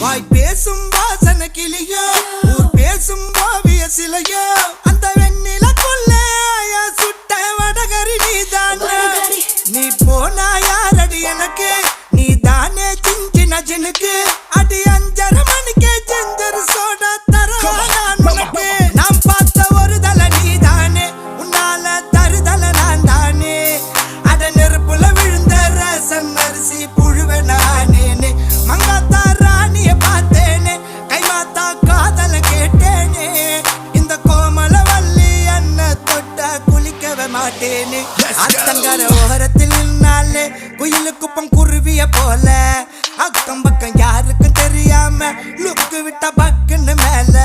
வாய் பேசும் வாசன கிளியோ ஊர் பேசும் ஓவிய சிலையோ அந்த வெண்ணிலக்குள்ள சுட்ட வடகரி நீதானே நீ போனா யாரடி எனக்கு நீ தானே சின்ன ஜினுக்கு அடி 5:30 மணிக்கே ஜெஞ்சர் சோடா தர நான் உனக்கு நாம் பார்த்த ஒரு தல நீதானே உன்னால தருதல நான் தானே அட நெருப்புல விழுந்த ரசம் அரிசி புழுவ நானே மங்காத்தா ராணிய பார்த்தேனே கைமாத்தா காதல கேட்டேனே இந்த கோமல வள்ளி அண்ண தொட்ட குளிக்கவே மாட்டேனே அத்தங்கர ஓரத்தில் நின்னாலே குயிலு குப்பம் குருவிய போல அக்கம் பக்கம் யாருக்கும் தெரியாம லுக்கு விட்ட பக்குன்னு மேல